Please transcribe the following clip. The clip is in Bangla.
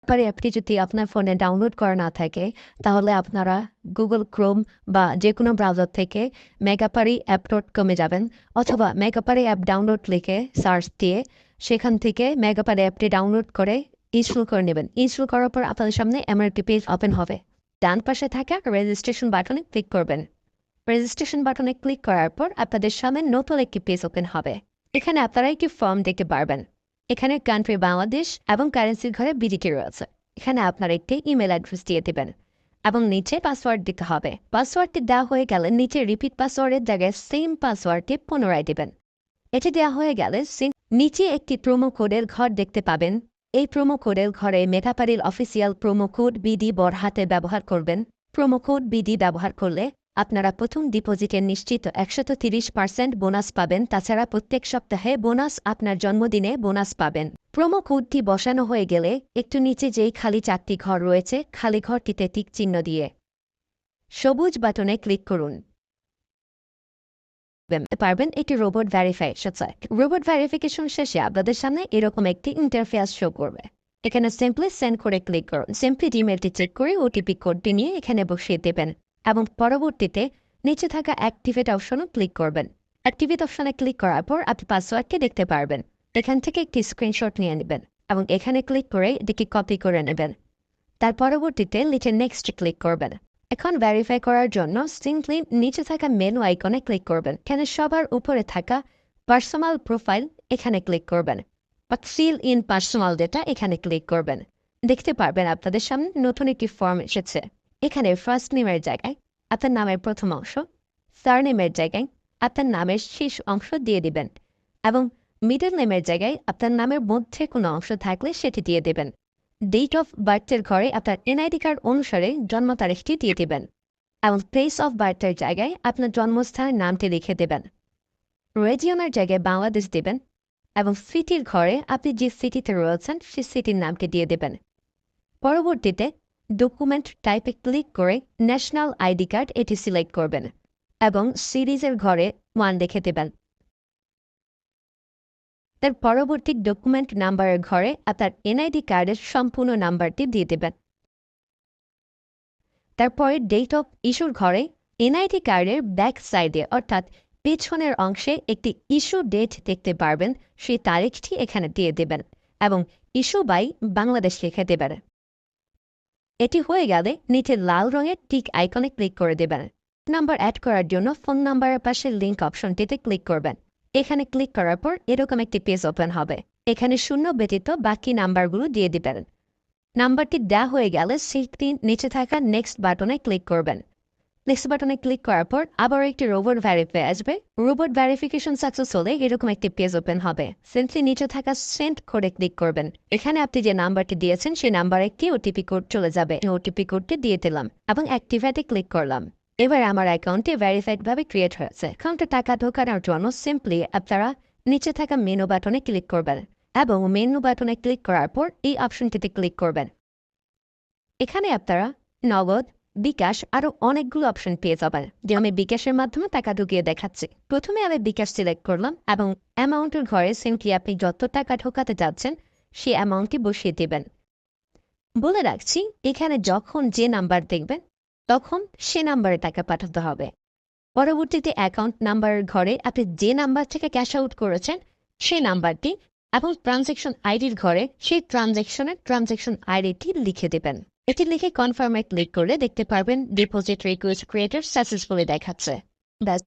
মেকাপারি অ্যাপটি যদি আপনার ফোনে ডাউনলোড করা না থাকে তাহলে আপনারা গুগল ক্রোম বা যে কোনো ব্রাউজার থেকে মেকাপারি অ্যাপ.com-এ যাবেন অথবা মেকাপারি অ্যাপ ডাউনলোড লিখে সার্চ দিয়ে সেখান থেকে মেকাপারি অ্যাপটি ডাউনলোড করে ইনস্টল করে নেবেন। ইনস্টল করার পর আপনাদের সামনে এমন একটি পেজ ওপেন হবে। ডান পাশে থাকা রেজিস্ট্রেশন বাটনে ক্লিক করবেন। রেজিস্ট্রেশন বাটনে ক্লিক করার পর আপনাদের সামনে নতুন একটি পেজ ওপেন হবে। এখানে আপনারা একটি ফর্ম দেখতে পারবেন। এখানে কান্ট্রি বাংলাদেশ এবং কারেন্সির ঘরে বিডিটি রয়েছে। এখানে আপনারা একটি ইমেল অ্যাড্রেস দিয়ে দেবেন এবং নিচে পাসওয়ার্ড দিতে হবে। পাসওয়ার্ডটি দেওয়া হয়ে গেলে নিচে রিপিট পাসওয়ার্ডের জায়গায় সেম পাসওয়ার্ডটি পুনরায় দেবেন। এটি দেওয়া হয়ে গেলে নিচে একটি প্রোমো কোডের ঘর দেখতে পাবেন। এই প্রোমো কোডের ঘরে মেকাপারির অফিসিয়াল প্রোমো কোড বিডি বড়হাতে ব্যবহার করবেন। প্রোমো কোড বিডি ব্যবহার করলে আপনারা প্রথম ডিপোজিটের নিশ্চিত 130% বোনাস পাবেন। তাছাড়া প্রত্যেক সপ্তাহে বোনাস, আপনার জন্মদিনে বোনাস পাবেন। প্রোমো কোডটি বসানো হয়ে গেলে একটু নিচে যেই খালি 4টি ঘর রয়েছে, খালি ঘরটিতে টিক চিহ্ন দিয়ে সবুজ বাটনে ক্লিক করুন। পারবেন এটি রোবট ভেরিফিকেশন। রোবট ভেরিফিকেশন শেষে আপনাদের সামনে এরকম একটি ইন্টারফেস শো করবে। এখানে সিম্পলি সেন্ড করে ক্লিক করুন। সিম্পলি ইমেলটি চেক করে ওটিপি কোডটি নিয়ে এখানে বসিয়ে দেবেন এবং পরবর্তীতে নিচে থাকা অ্যাক্টিভেট অপশনে ক্লিক করবেন। অ্যাক্টিভেট অপশনে ক্লিক করার পর আপনি পাসওয়ার্ডটি দেখতে পারবেন। এখান থেকে একটি স্ক্রিনশট নিয়ে নেবেন এবং এখানে ক্লিক করে এটিকে কপি করে নেবেন। তার পরবর্তীতে নিচে নেক্সট ক্লিক করবেন। এখন ভেরিফাই করার জন্য সিম্পলি নিচে থাকা মেনু আইকনে ক্লিক করবেন। এখানে সবার উপরে থাকা পার্সোনাল প্রোফাইল এখানে ক্লিক করবেন বা ফিল ইন পার্সোনাল ডেটা এখানে ক্লিক করবেন। দেখতে পারবেন আপনাদের সামনে নতুন একটি ফর্ম এসেছে। এখানে ফার্স্ট নেমের জায়গায় আপনার নামের প্রথম অংশ, সারনেমের জায়গায় আপনার নামের শেষ অংশ দিয়ে দিবেন এবং মিডল নেমের জায়গায় আপনার নামের মধ্যে কোনো অংশ থাকলে সেটি দিয়ে দেবেন। ডেট অফ বার্থের ঘরে আপনার এনআইডি কার্ড অনুসারে জন্ম তারিখটি দিয়ে দেবেন এবং প্লেস অফ বার্থের জায়গায় আপনার জন্মস্থানের নামটি লিখে দেবেন। রেজিয়নের জায়গায় বাংলাদেশ দেবেন এবং সিটির ঘরে আপনি যে সিটিতে রয়েছেন সেই সিটির নামটি দিয়ে দেবেন। পরবর্তীতে ডকুমেন্ট টাইপে ক্লিক করে ন্যাশনাল আইডি কার্ড এটি সিলেক্ট করবেন এবং সিরিজের ঘরে 1 লিখে দেবেন। তার পরবর্তী ডকুমেন্ট নাম্বারের ঘরে আপনার এনআইডি কার্ডের সম্পূর্ণ নাম্বারটি দিয়ে দেবেন। তারপরে ডেট অফ ইস্যুর ঘরে এনআইডি কার্ডের ব্যাক সাইডে অর্থাৎ পেছনের অংশে একটি ইস্যু ডেট দেখতে পারবেন, সেই তারিখটি এখানে দিয়ে দেবেন এবং ইস্যু বাই বাংলাদেশ লিখে দেবেন। এটি হয়ে গেলে নিচে লাল রঙের টিক আইকনে ক্লিক করে দেবেন। নাম্বার অ্যাড করার জন্য ফোন নাম্বারের পাশে লিঙ্ক অপশনটিতে ক্লিক করবেন। এখানে ক্লিক করার পর এরকম একটি পেজ ওপেন হবে। এখানে 0 ব্যতীত বাকি নাম্বারগুলো দিয়ে দিবেন। নাম্বারটি দেওয়া হয়ে গেলে সেটি নিচে থাকা নেক্সট বাটনে ক্লিক করবেন। নেক্সট বাটনে ক্লিক করার পর আবার একটি রোবট ভেরিফাই আসবে। রোবট ভেরিফিকেশন সাকসেস হলে এরকম একটি পেজ ওপেন হবে। সিম্পলি নিচে থাকা সেন্ড করে ক্লিক করবেন। এখানে আপনি যে নাম্বারটি দিয়েছেন সেই নাম্বারে একটি ওটিপি কোড চলে যাবে। ওটিপি কোডটি দিয়ে দিলাম এবং অ্যাক্টিভেটে ক্লিক করলাম। এবার আমার অ্যাকাউন্টে ভেরিফাইডভাবে ক্রিয়েট হয়েছে। অ্যাকাউন্টে টাকা ঢোকানোর জন্য সিম্পলি আপনারা নিচে থাকা মেনু বাটনে ক্লিক করবেন এবং মেনু বাটনে ক্লিক করার পর এই অপশনটিতে ক্লিক করবেন। এখানে আপনারা নগদ, বিকাশ আরও অনেকগুলো অপশন পেয়ে যাবেন। যে আমি বিকাশের মাধ্যমে টাকা ঢুকিয়ে দেখাচ্ছি। প্রথমে আমি বিকাশ সিলেক্ট করলাম এবং অ্যামাউন্টের ঘরে সিম্পলি আপনি যত টাকা ঢোকাতে যাচ্ছেন সেই অ্যামাউন্টটি বসিয়ে দেবেন। বলে রাখছি, এখানে যখন যে নাম্বার দেখবেন তখন সে নাম্বারে টাকা পাঠাতে হবে। পরবর্তীতে অ্যাকাউন্ট নাম্বারের ঘরে আপনি যে নাম্বার থেকে ক্যাশ আউট করেছেন সেই নাম্বারটি এবং ট্রানজ্যাকশন আইডির ঘরে সেই ট্রানজ্যাকশন আইডিটি লিখে দেবেন। এটি লিখে কনফার্মে ক্লিক করলে দেখতে পারবেন ডিপোজিট রিকোয়েস্ট ক্রিয়েটেড সাকসেসফুলি দেখাচ্ছে। ব্যাস,